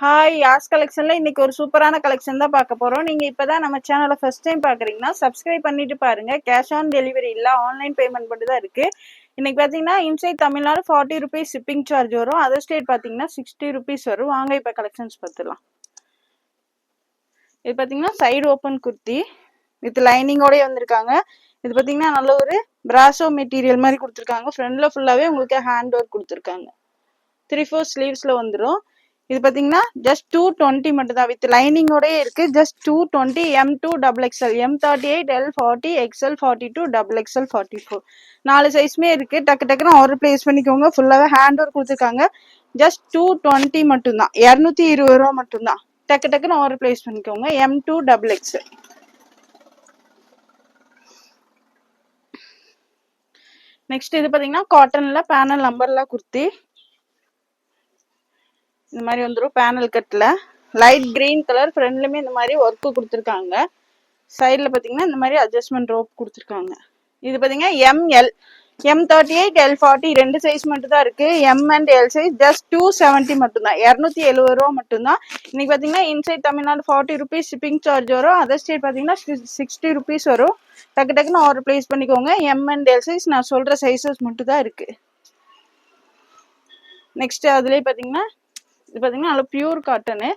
Hi யாஸ் கலெக்ஷன்ல இன்னைக்கு ஒரு சூப்பரான கலெக்ஷன் தான் பார்க்க போறோம். நீங்க இப்பதான் நம்ம சேனலை ஃபர்ஸ்ட் டைம் பாக்குறீங்கன்னா சப்ஸ்கிரைப் பண்ணிட்டு பாருங்க. கேஷ் ஆன் டெலிவரி இல்ல, ஆன்லைன் பேமெண்ட் மட்டும் தான் இருக்கு. இன்னைக்கு பாத்தீங்கன்னா inside Tamil Nadu 40 rupees shipping charge வரும். அதர் ஸ்டேட் பாத்தீங்கன்னா 60 ருபீஸ் வரும். வாங்க இப்ப கலெக்ஷன்ஸ் பார்த்துலாம். இது பாத்தீங்கன்னா சைடு ஓப்பன் குர்த்தி வித் லைனிங்கோடய வந்திருக்காங்க. இது பாத்தீங்கன்னா நல்ல ஒரு பிராசோ மெட்டீரியல் மாதிரி கொடுத்துருக்காங்க. ஃப்ரண்ட்ல ஃபுல்லாவே உங்களுக்கு ஹேண்ட் ஒர்க் கொடுத்துருக்காங்க. 3/4 ஸ்லீவ்ஸ்ல வந்துடும். இது பாத்தீங்கன்னா ஜஸ்ட் 220 மட்டும் தான் வித் லைனிங்கோடய இருக்கு. Just 220 M2 XXL M38 L40 XL42 XXL 44 4 சைஸ்மே இருக்கு. டக்கு டக்குன்னு ஆர்டர் பிளேஸ் பண்ணிக்கோங்க. ஃபுல்லாவே ஹேண்ட் ஒர்க் கொடுத்துருக்காங்க. ஜஸ்ட் 220 மட்டும் தான், 220 ரூபா மட்டும் தான். டக்கு டக்குன்னு ஆர்டர் பிளேஸ் பண்ணிக்கோங்க. M2 XXL. நெக்ஸ்ட் இது பாத்தீங்கன்னா காட்டன்ல பேனல் நம்பர்ல குர்த்தி இந்த மாதிரி வந்துடும். பேனல் கட்ல லைட் கிரீன் கலர், ஃப்ரண்ட்லுமே இந்த மாதிரி ஒர்க்கு கொடுத்துருக்காங்க. சைட்ல பாத்தீங்கன்னா இந்த மாதிரி அட்ஜஸ்ட்மெண்ட் ரோப் கொடுத்துருக்காங்க. இது பாத்தீங்கன்னா ML M38 L40 ரெண்டு சைஸ் மட்டும் தான் இருக்கு. M and L size just 270 மட்டும் தான், 270 ரூபா மட்டும் தான். இன்னைக்கு பாத்தீங்கன்னா inside Tamil Nadu 40 rupees shipping charge வரும். அதர் ஸ்டேட் பாத்தீங்கன்னா 60 ருபீஸ் வரும். டக்கு டக்குன்னு ஆர்டர் பிளேஸ் பண்ணிக்கோங்க. M அண்ட் L சைஸ் நான் சொல்ற சைஸஸ் மட்டும் தான் இருக்கு. நெக்ஸ்ட் அதுலயே பாத்தீங்கன்னா இது பாத்தீங்கன்னா நல்ல பியூர் காட்டனு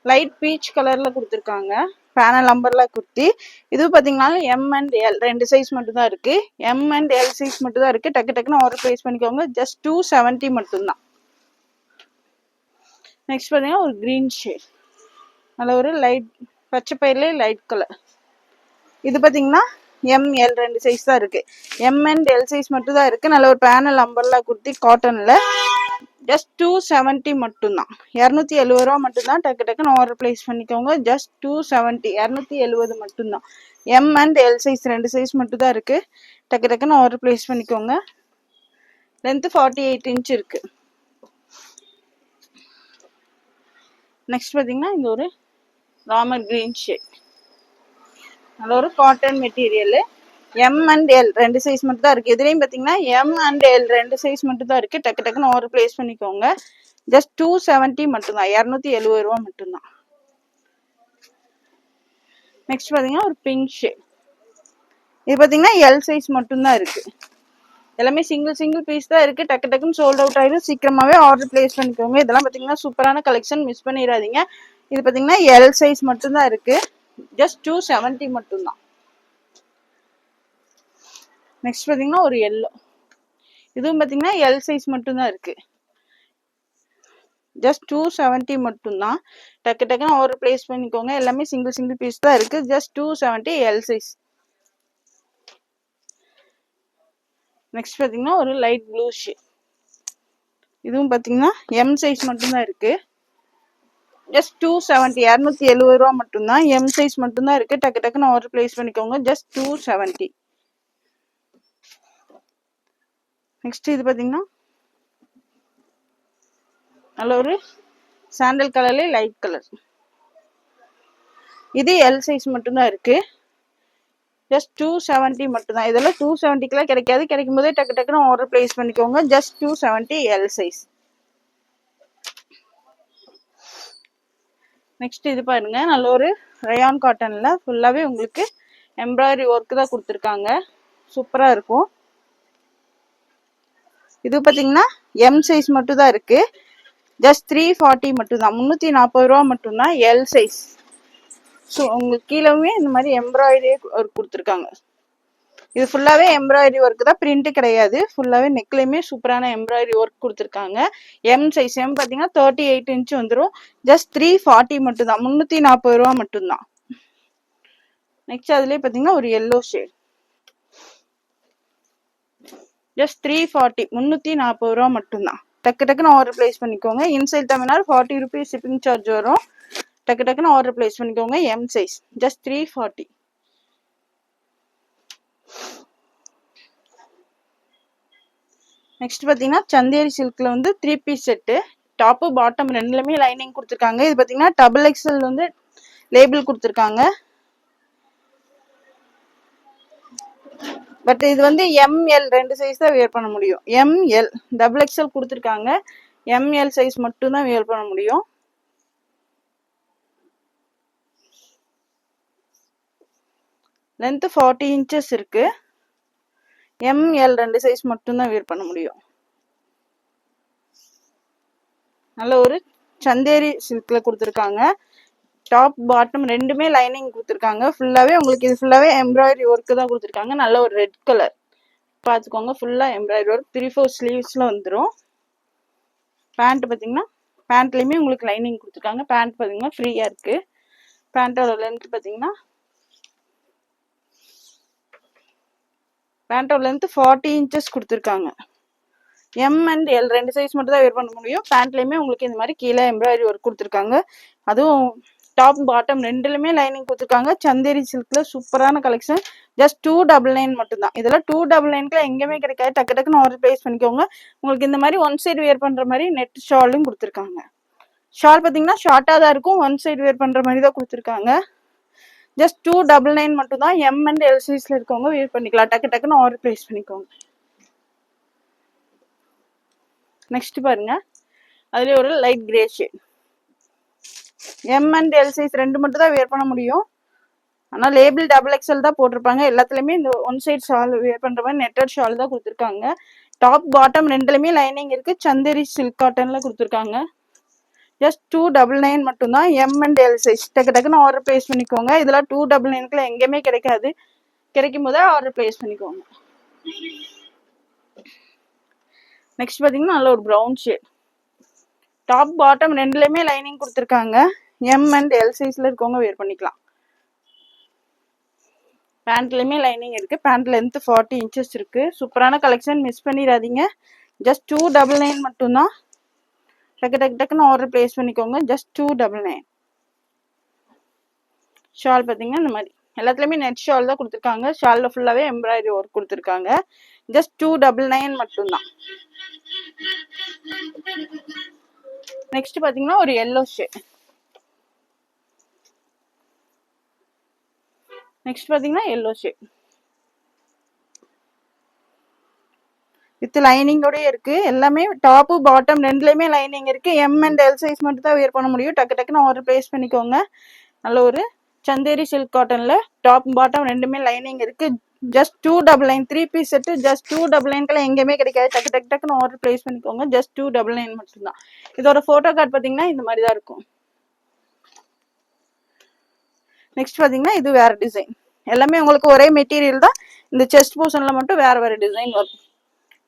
லைட் பீச் கலர்ல கொடுத்துருக்காங்க. பேனல் நம்பர்ல குர்த்தி. இது பாத்தீங்கன்னா M அண்ட் L ரெண்டு சைஸ் மட்டும் தான் இருக்கு. M அண்ட் L சைஸ் மட்டும் தான் இருக்கு. டக்கு டக்குன்னு ஆர்டர் பிளேஸ் பண்ணிக்கோங்க. ஜஸ்ட் 270 மட்டும் தான். நெக்ஸ்ட் பாத்தீங்கன்னா ஒரு கிரீன் ஷேட், நல்ல ஒரு லைட் பச்சை பயிர்ல லைட் கலர். இது பாத்தீங்கன்னா ML ரெண்டு சைஸ் தான் இருக்கு. M அண்ட் L சைஸ் மட்டும் தான் இருக்கு. நல்ல ஒரு பேனல் நம்பர்ல குர்த்தி காட்டன்ல ஜஸ்ட் 270 மட்டும் தான், 270 ரூபா மட்டும் தான். டக்கு டக்குன்னு ஆர்டர் பிளேஸ் பண்ணிக்கோங்க. ஜஸ்ட் 270, 270 மட்டும் தான். M அண்ட் L சைஸ் ரெண்டு சைஸ் மட்டும் தான் இருக்கு. டக்கு டக்குன்னு ஆர்டர் பிளேஸ் பண்ணிக்கோங்க. லென்த் 48 இன்ச் இருக்கு. நெக்ஸ்ட் பாத்தீங்கன்னா இந்த ஒரு ராமர் கிரீன் ஷேட், நல்ல ஒரு cotton material. M and L ரெண்டு சைஸ் மட்டும் தான் இருக்கு. இதுலயும் பாத்தீங்கன்னா M அண்ட் L ரெண்டு சைஸ் மட்டும் தான் இருக்கு. டக்கு டக்குன்னு ஆர்டர் பிளேஸ் பண்ணிக்கோங்க. ஜஸ்ட் 270 மட்டும் தான், 270 ரூபா மட்டும் தான். நெக்ஸ்ட் பாத்தீங்கன்னா ஒரு பிங்க் ஷேட். இது பாத்தீங்கன்னா L சைஸ் மட்டும் தான் இருக்கு. எல்லாமே சிங்கிள் பீஸ் தான் இருக்கு. டக்கு டக்குன்னு சோல்ட் அவுட் ஆயிடும். சீக்கிரமாவே ஆர்டர் பிளேஸ் பண்ணிக்கோங்க. இதெல்லாம் பாத்தீங்கன்னா சூப்பரான கலெக்ஷன், மிஸ் பண்ணிடாதீங்க. இது பாத்தீங்கன்னா L சைஸ் மட்டும் தான் இருக்கு. ஜஸ்ட் 270 மட்டும் தான். நெக்ஸ்ட் பாத்தீங்கன்னா ஒரு எல்லோ. இதுவும் பாத்தீங்கன்னா L சைஸ் மட்டும் தான் இருக்கு. ஜஸ்ட் 270 மட்டும் தான். டக்கு டக்குன்னு ஆர்டர் பிளேஸ் பண்ணிக்கோங்க. எல்லாமே சிங்கிள் பீஸ் தான் இருக்கு. Just 270 L size. நெக்ஸ்ட் பாத்தீங்கன்னா ஒரு லைட் ப்ளூ ஷேட். இதுவும் பாத்தீங்கன்னா M சைஸ் மட்டும் தான் இருக்கு. ஜஸ்ட் 270, 270 ரூபா மட்டும் தான். M சைஸ் மட்டும் தான் இருக்கு. டக்கு டக்குன்னு ஆர்டர் பிளேஸ் பண்ணிக்கோங்க. ஜஸ்ட் 270. நெக்ஸ்ட் இது பாத்தீங்கன்னா நல்ல ஒரு சாண்டல் கலர்ல லைட் கலர். இது L சைஸ் மட்டும் தான் இருக்கு. ஜஸ்ட் 270 மட்டும் தான். இதெல்லாம் 270 கிடைக்காது. கிடைக்கும் போதே டக்கு டக்குன்னு ஆர்டர் பிளேஸ் பண்ணிக்கோங்க. Just 270 L size. நெக்ஸ்ட் இது பாருங்க, நல்ல ஒரு ரயான் காட்டன்ல ஃபுல்லாவே உங்களுக்கு எம்ப்ராய்டரி ஒர்க் தான் கொடுத்துருக்காங்க. சூப்பரா இருக்கும். இது பாத்தீங்கன்னா M சைஸ் மட்டும் தான் இருக்கு. ஜஸ்ட் 340 மட்டும் தான், 340 ரூபா மட்டும் தான். L size. ஸோ உங்களுக்கு கீழவே இந்த மாதிரி எம்ப்ராய்டரி ஒர்க் கொடுத்துருக்காங்க. இது ஃபுல்லாவே எம்ப்ராய்டரி ஒர்க் தான், பிரிண்ட் கிடையாது. ஃபுல்லாவே நெக்லையுமே சூப்பரான எம்ப்ராய்டரி ஒர்க் கொடுத்துருக்காங்க. M size. M பாத்தீங்கன்னா 38 இன்ச் வந்துடும். ஜஸ்ட் 340 மட்டும் தான், 340 ரூபா மட்டும் தான். நெக்ஸ்ட் அதுலயே பாத்தீங்கன்னா ஒரு எல்லோ ஷேட். ஜஸ்ட் 340, 340 ரூபா மட்டும் தான். டக்கு டக்குன்னு ஆர்டர் பிளேஸ் பண்ணிக்கோங்க. Inside Tamil Nadu 40 rupees shipping charge வரும். டக்கு டக்குன்னு ஆர்டர் பிளேஸ் பண்ணிக்கோங்க. M size. ஜஸ்ட் 340. நெக்ஸ்ட் பாத்தீங்கன்னா சந்தேரி சில்க்ல வந்து 3 பீஸ் செட்டு. டாப்பு பாட்டம் ரெண்டுலயுமே லைனிங் கொடுத்துருக்காங்க. இது பாத்தீங்கன்னா XXL வந்து லேபிள் கொடுத்துருக்காங்க. பட் இது வந்து ML ரெண்டு சைஸ் தான் வியர் பண்ண முடியும். ML XXL கொடுத்துருக்காங்க. ML சைஸ் மட்டும் தான் வியர் பண்ண முடியும். லென்த் 40 inches இருக்கு. ML 2 சைஸ் மட்டும் தான் வேர் பண்ண முடியும். நல்ல ஒரு சந்தேரி சில்க்ல கொடுத்துருக்காங்க. டாப் பாட்டம் ரெண்டுமே லைனிங் கொடுத்துருக்காங்க. ஃபுல்லாவே உங்களுக்கு இது ஃபுல்லாவே எம்ப்ராய்டரி ஒர்க்கு தான் கொடுத்துருக்காங்க. நல்ல ஒரு ரெட் கலர் பார்த்துக்கோங்க. ஃபுல்லா எம்ப்ராய்டரி ஒர்க் 3/4 ஸ்லீவ்ஸ்ல வந்துடும். பேண்ட் பார்த்தீங்கன்னா பேண்ட்லயுமே உங்களுக்கு லைனிங் கொடுத்துருக்காங்க. பேண்ட் பார்த்தீங்கன்னா ஃப்ரீயா இருக்கு. பேண்டோட லென்த் பார்த்தீங்கன்னா 40 inches கொடுத்துருக்காங்க. M and L 2 சைஸ் மட்டும் தான் வேர் பண்ண முடியும். பேண்ட்லயுமே உங்களுக்கு இந்த மாதிரி கீழே எம்ப்ராய்டரி ஒர்க் கொடுத்துருக்காங்க. அதுவும் டாப் பாட்டம் ரெண்டுலயுமே லைனிங் கொடுத்துருக்காங்க. சந்தேரி சில்க்ல சூப்பரான கலெக்ஷன். ஜஸ்ட் 299 மட்டும் தான். இதெல்லாம் 299க்கு எங்கேயுமே கிடைக்காது. டக்கு டக்குன்னு ஆர்டர் பிளேஸ் பண்ணிக்கோங்க. உங்களுக்கு இந்த மாதிரி ஒன் சைடு வேர் பண்ற மாதிரி நெட் ஷாலும் கொடுத்துருக்காங்க. ஷால் பார்த்தீங்கன்னா ஷார்ட்டா தான் இருக்கும். ஒன் சைடு வேர் பண்ற மாதிரி தான் கொடுத்துருக்காங்க. ஜஸ்ட் 299 மட்டும் தான். M and L சைஸ்ல இருக்கவங்க வேர் பண்ணிக்கலாம். டக்கு டக்குன்னு ஆர்டர் பிளேஸ் பண்ணிக்கோங்க. நெக்ஸ்ட் பாருங்க, அதுல ஒரு light grey shade. M and L size ரெண்டு மட்டும் தான் வேர் பண்ண முடியும். ஆனால் லேபிள் XXL தான் போட்டிருப்பாங்க. எல்லாத்துலயுமே இந்த ஒன் சைட் ஷால் வேர் பண்ற மாதிரி நெட்டட் ஷால் தான் கொடுத்துருக்காங்க. டாப் பாட்டம் ரெண்டுலயுமே லைனிங் இருக்கு. சந்தேரி சில்க் காட்டன்ல கொடுத்துருக்காங்க. ஜஸ்ட் 299 மட்டும் தான். M and L size. டக்கு டக்குன்னு ஆர்டர் பிளேஸ் பண்ணிக்கோங்க. இதெல்லாம் 299க்குள்ள எங்கேயுமே கிடைக்காது. கிடைக்கும் போதே ஆர்டர் பிளேஸ் பண்ணிக்கோங்க. நெக்ஸ்ட் பாத்தீங்கன்னா நல்ல ஒரு ப்ரௌன் ஷேட். டாப் பாட்டம் ரெண்டுலயுமே லைனிங் கொடுத்துருக்காங்க. M and L சைஸ்ல இருக்கவங்க வேர் பண்ணிக்கலாம். பேண்ட்லயுமே லைனிங் இருக்கு. பேண்ட் லென்த் 40 inches இருக்கு. சூப்பரான கலெக்ஷன், மிஸ் பண்ணிடாதீங்க. ஜஸ்ட் 299 மட்டும் தான். டக்கு டக்கு டக்குன்னு ஆர்டர் பிளேஸ் பண்ணிக்கோங்க. ஜஸ்ட் 299. ஷால் பாத்தீங்கன்னா இந்த மாதிரி எல்லாத்துலயுமே நெட் ஷால் தான் கொடுத்துருக்காங்க. ஷால்ல ஃபுல்லாவே எம்ப்ராய்டரி ஒர்க் கொடுத்துருக்காங்க. ஜஸ்ட் 299 மட்டும் தான். நெக்ஸ்ட் பாத்தீங்கன்னா ஒரு எல்லோ ஷேட். நெக்ஸ்ட் பாத்தீங்கன்னா எல்லோ ஷேட் வித் லைனிங்கோட இருக்கு. எல்லாமே டாப் பாட்டம் ரெண்டுலயுமே லைனிங் இருக்கு. M and L சைஸ் மட்டும் தான் வேர் பண்ண முடியும். டக்கு டக்குன்னு ஆர்டர் பிளேஸ் பண்ணிக்கோங்க. நல்ல ஒரு சந்தேரி சில்க் காட்டன்ல டாப் பாட்டம் ரெண்டுமே லைனிங் இருக்கு. ஜஸ்ட் 299. 3 பீஸ் செட்டு ஜஸ்ட் 299க்குள்ள எங்கேயுமே கிடைக்காது. டக்கு டக்கு டக்குன்னு ஆர்டர் பிளேஸ் பண்ணிக்கோங்க. ஜஸ்ட் 299 மட்டும் தான். இதோட போட்டோ கார்டு பாத்தீங்கன்னா இந்த மாதிரி தான் இருக்கும். நெக்ஸ்ட் பாத்தீங்கன்னா இது வேற டிசைன். எல்லாமே உங்களுக்கு ஒரே மெட்டீரியல் தான். இந்த செஸ்ட் போர்ஷன்ல மட்டும் வேற வேற டிசைன் வரும்.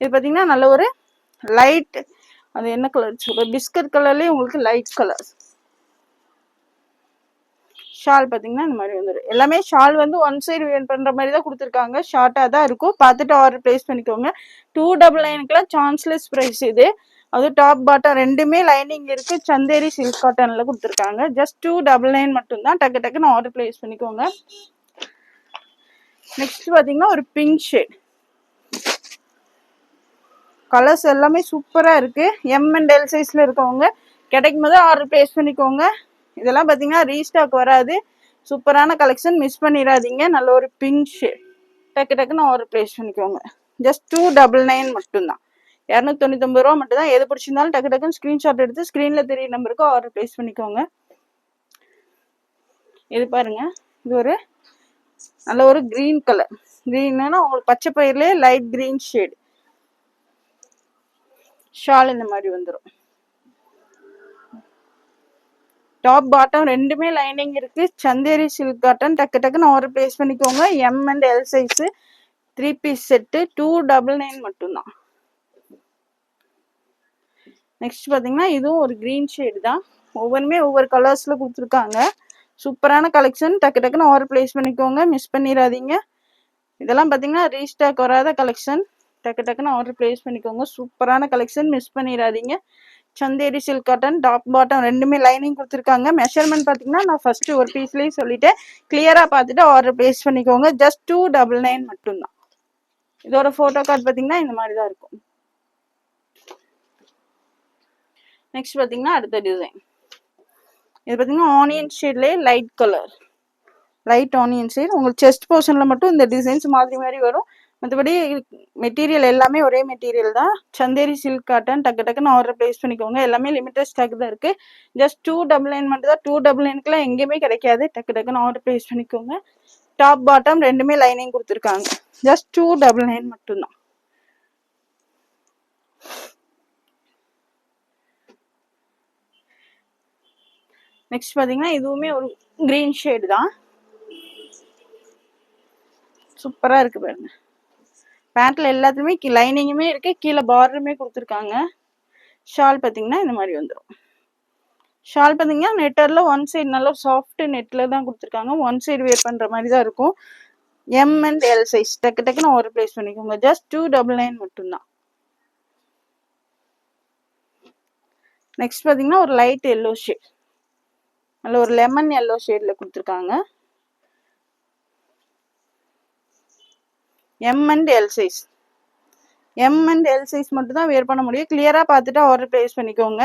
இது பாத்தீங்கன்னா நல்ல ஒரு லைட், அது என்ன கலர் சொல்ற, பிஸ்கட் கலர்லயே உங்களுக்கு லைட் கலர். ஷால் பாத்தீங்கன்னா இந்த மாதிரி வந்துடும். எல்லாமே ஷால் வந்து ஒன் சைடு வேர் பண்ற மாதிரி தான் கொடுத்துருக்காங்க. ஷார்ட்டா தான் இருக்கும். பார்த்துட்டு ஆர்டர் பிளேஸ் பண்ணிக்கோங்க. 299க்குலாம் சான்ஸ்லெஸ் பிரைஸ் இது. அது டாப் பாட்டம் ரெண்டுமே லைனிங் இருக்கு. சந்தேரி சில்க் காட்டன்ல கொடுத்துருக்காங்க. ஜஸ்ட் 299 மட்டும் தான். டக்கு டக்குன்னு ஆர்டர் பிளேஸ் பண்ணிக்கோங்க. நெக்ஸ்ட் பாத்தீங்கன்னா ஒரு பிங்க் ஷேட். கலர்ஸ் எல்லாமே சூப்பரா இருக்கு. M and L சைஸ்ல இருக்கவங்க கிடைக்கும் போது ஆர்டர் பிளேஸ் பண்ணிக்கோங்க. இதெல்லாம் பாத்தீங்கன்னா ரீஸ்டாக் வராது. சூப்பரான கலெக்ஷன், மிஸ் பண்ணிடாதீங்க. நல்ல ஒரு பிங்க் ஷேட். டக்கு டக்குன்னு ஆர்டர் பிளேஸ் பண்ணிக்கோங்க. ஜஸ்ட் 299 மட்டும் தான். 299 ரூபா மட்டும் தான். எது பிடிச்சிருந்தாலும் டக்கு டக்குன்னு ஸ்கிரீன்ஷாட் எடுத்து ஸ்கிரீன்ல தெரிய நம்பருக்கு ஆர்டர் பிளேஸ் பண்ணிக்கோங்க. இது பாருங்க, இது ஒரு நல்ல ஒரு கிரீன் கலர். கிரீன்னா உங்களுக்கு பச்சை பயிர்லயே லைட் கிரீன் ஷேட். ஷால் இந்த மாதிரி வந்துடும். டாப் பாட்டம் ரெண்டுமே லைனிங் இருக்கு. Chanderi silk cotton. டக்கு டக்குன்னு ஆர்டர் பிளேஸ் பண்ணிக்கோங்க. M and L size 3 piece set 299 மட்டும் தான். நெக்ஸ்ட் பாத்தீங்கன்னா இதுவும் ஒரு கிரீன் ஷேட் தான். ஒவ்வொருமே ஒவ்வொரு கலர்ஸ்ல கொடுத்துருக்காங்க. சூப்பரான கலெக்ஷன். டக்கு டக்குன்னு ஆர்டர் பிளேஸ் பண்ணிக்கோங்க. மிஸ் பண்ணிடாதீங்க. இதெல்லாம் பாத்தீங்கன்னா ரீஸ்டாக் வராத கலெக்ஷன். டக்கு டக்குன்னு ஆர்டர் பிளேஸ் பண்ணிக்கோங்க. சூப்பரான கலெக்ஷன், மிஸ் பண்ணிடாதீங்க. Chanderi silk cotton top bottom ரெண்டுமே லைனிங் கொடுத்துருக்காங்க. மெஷர்மெண்ட் பாத்தீங்கன்னா நான் ஃபர்ஸ்ட் ஒரு பீஸ்லயே சொல்லிட்டேன். கிளியரா பார்த்துட்டு ஆர்டர் பிளேஸ் பண்ணிக்கோங்க. ஜஸ்ட் 299 மட்டும் தான். இதோட போட்டோ கார்டு பாத்தீங்கன்னா இந்த மாதிரி தான் இருக்கும். நெக்ஸ்ட் பாத்தீங்கன்னா அடுத்த டிசைன். இது பாத்தீங்கன்னா ஆனியன் ஷேட்லயே light colour, light onion shade. உங்களுக்கு செஸ்ட் போர்ஷன்ல மட்டும் இந்த டிசைன்ஸ் மாதிரி மாதிரி வரும். மற்றபடி மெட்டீரியல் எல்லாமே ஒரே மெட்டீரியல் தான். Chanderi silk cotton. டக்கு டக்குன்னு ஆர்டர் பிளேஸ் பண்ணிக்கோங்க. எல்லாமே லிமிடெட் ஸ்டாக் தான் இருக்கு. ஜஸ்ட் 299 மட்டும் தான். 299க்குலாம் எங்கேயுமே கிடைக்காது. டக்கு டக்குன்னு ஆர்டர் பிளேஸ் பண்ணிக்கோங்க. டாப் பாட்டம் ரெண்டுமே லைனிங் கொடுத்துருக்காங்க. ஜஸ்ட் 299 மட்டும்தான். நெக்ஸ்ட் பாத்தீங்கன்னா இதுவுமே ஒரு கிரீன் ஷேடு தான். சூப்பரா இருக்கு பாருங்க. பேண்ட்ல எல்லாத்துலயுமே லைனிங்குமே இருக்கு, கீழே பார்டருமே கொடுத்துருக்காங்க. ஷால் பாத்தீங்கன்னா இந்த மாதிரி வந்துடும். ஷால் பாத்தீங்கன்னா நெட்டர்ல ஒன் சைடு நல்ல சாஃப்ட் நெட்ல தான் கொடுத்துருக்காங்க. ஒன் சைடு வேர் பண்ற மாதிரி தான் இருக்கும். எம் அண்ட் எல் சைஸ் டக்கு டக்குன்னு ஒரு பிளேஸ் பண்ணிக்கோங்க. ஜஸ்ட் 299 மட்டும்தான். நெக்ஸ்ட் பாத்தீங்கன்னா ஒரு லைட் எல்லோ ஷேட், நல்ல ஒரு லெமன் எல்லோ ஷேட்ல கொடுத்துருக்காங்க. M and L size, M and L size மட்டும் தான் வேர் பண்ண முடியும். கிளியரா பார்த்துட்டு ஆர்டர் பிளேஸ் பண்ணிக்கோங்க.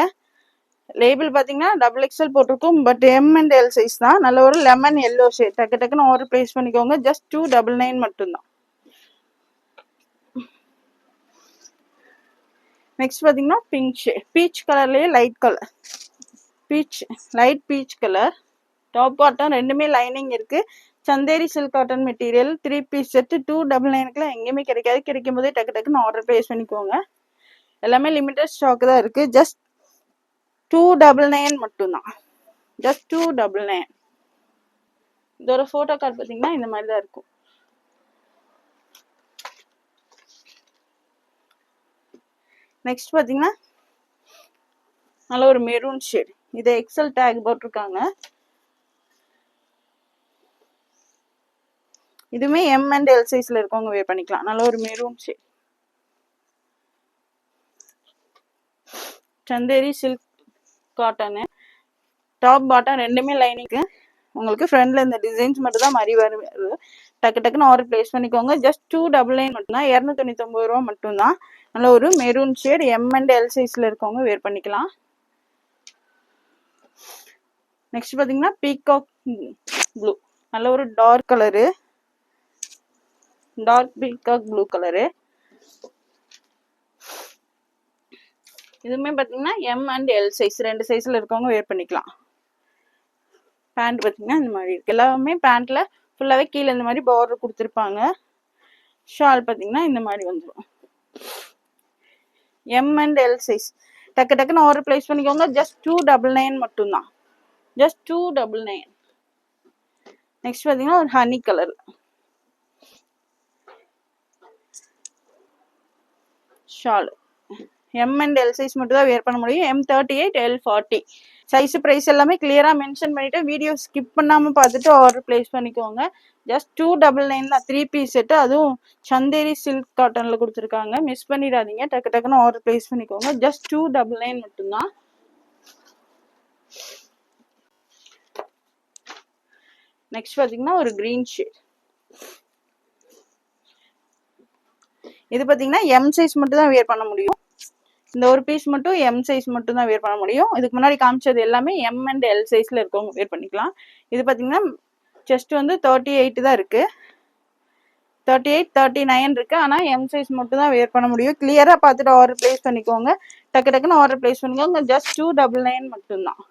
லேபிள் பாத்தீங்கன்னா XXL போட்டிருக்கும், but M and L size தான். நல்ல ஒரு லெமன் எல்லோ ஷேட், டக்கு டக்குன்னு ஆர்டர் பிளேஸ் பண்ணிக்கோங்க. ஜஸ்ட் 299 மட்டும்தான். நெக்ஸ்ட் பாத்தீங்கன்னா பிங்க் ஷேட், பீச் கலர்லயே light colour, light peach colour. Top bottom ரெண்டுமே லைனிங் இருக்கு. Chanderi silk cotton material 3 piece set 299 எங்கேயுமே கிடைக்காது. கிடைக்கும் போதே டக்கு டக்குன்னு ஆர்டர் பிளேஸ் பண்ணிக்கோங்க. எல்லாமே லிமிடெட் ஸ்டாக் தான் இருக்கு. ஜஸ்ட் 299 மட்டும்தான். ஜஸ்ட் 299. இதோட போட்டோ கார்டு பாத்தீங்கன்னா இந்த மாதிரி தான் இருக்கும். நெக்ஸ்ட் பாத்தீங்கன்னா நல்ல ஒரு மெரூன் ஷேட், இது எக்ஸல் டேக் போட்டிருக்காங்க. இதுவுமே எம் அண்ட் எல் சைஸ்ல இருக்கவங்க வேர் பண்ணிக்கலாம். நல்ல ஒரு maroon shade, Chanderi silk cotton. Top bottom ரெண்டுமே லைனிங்கு. உங்களுக்கு ஃப்ரண்ட்ல இந்த டிசைன்ஸ் மட்டும் தான் மாதிரி வருது. டக்கு டக்குன்னு ஆர்டர் பிளேஸ் பண்ணிக்கோங்க. ஜஸ்ட் 299 மட்டும்தான். 299 ரூபா மட்டும்தான். நல்ல ஒரு maroon shade, M and L சைஸ்ல இருக்கவங்க வேர் பண்ணிக்கலாம். நெக்ஸ்ட் பாத்தீங்கன்னா பீகாக் ப்ளூ, நல்ல ஒரு dark colour, dark peacock blue colour. இதுவுமே பாத்தீங்கன்னா எம் அண்ட் எல் சைஸ் ரெண்டு சைஸ்ல இருக்கவங்க வேர் பண்ணிக்கலாம். பேண்ட் பாத்தீங்கன்னா இந்த மாதிரி இருக்கு. எல்லாமே பேண்ட்ல ஃபுல்லாவே கீழே இந்த மாதிரி பார்டர் கொடுத்துருப்பாங்க. ஷால் பாத்தீங்கன்னா இந்த மாதிரி வந்துடும். எம் அண்ட் எல் சைஸ் டக்கு டக்குன்னு ஆர்டர் பிளேஸ் பண்ணிக்கோங்க. ஜஸ்ட் 299 மட்டும்தான். ஜஸ்ட் 299. நெக்ஸ்ட் பாத்தீங்கன்னா ஒரு honey colour shawl. M and L size மட்டும் தான் வேர் பண்ண முடியும். M38 L40 சைஸ் பிரைஸ் எல்லாமே கிளியரா மென்ஷன் பண்ணிட்டு வீடியோ ஸ்கிப் பண்ணாம பார்த்துட்டு ஆர்டர் பிளேஸ் பண்ணிக்கோங்க. ஜஸ்ட் 299 தான். 3 பீஸ் செட், அதுவும் சந்தேரி சில்க் காட்டன்ல கொடுத்துருக்காங்க. மிஸ் பண்ணிடாதீங்க. டக்கு டக்குன்னு ஆர்டர் பிளேஸ் பண்ணிக்கோங்க. ஜஸ்ட் 299 மட்டும்தான். நெக்ஸ்ட் பாத்தீங்கன்னா ஒரு கிரீன் ஷேட், இது பாத்தீங்கன்னா எம் சைஸ் மட்டும் தான் வேர் பண்ண முடியும். இந்த ஒரு பீஸ் மட்டும் எம் சைஸ் மட்டும் தான் வேர் பண்ண முடியும். இதுக்கு முன்னாடி காமிச்சது எல்லாமே எம் அண்ட் எல் சைஸ்ல இருக்கவங்க வேர் பண்ணிக்கலாம். இது பாத்தீங்கன்னா செஸ்ட் வந்து 38 தான் இருக்கு, 38 39 இருக்கு. ஆனா எம் சைஸ் மட்டும் தான் வேர் பண்ண முடியும். கிளியரா பார்த்துட்டு ஆர்டர் பிளேஸ் பண்ணிக்கோங்க. டக்கு டக்குன்னு ஆர்டர் பிளேஸ் பண்ணிக்கோங்க. ஜஸ்ட் 299 மட்டும்தான்.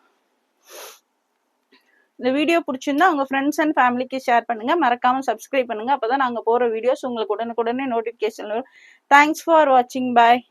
இந்த வீடியோ பிடிச்சிருந்தா உங்க ஃப்ரெண்ட்ஸ் அண்ட் ஃபேமிலிக்கு ஷேர் பண்ணுங்க. மறக்காம சப்ஸ்கிரைப் பண்ணுங்க. அப்பதான் நாங்க போற வீடியோஸ் உங்களுக்கு உடனுக்குடனே நோட்டிபிகேஷன் வரும். தேங்க்ஸ் ஃபார் வாட்சிங். பாய்.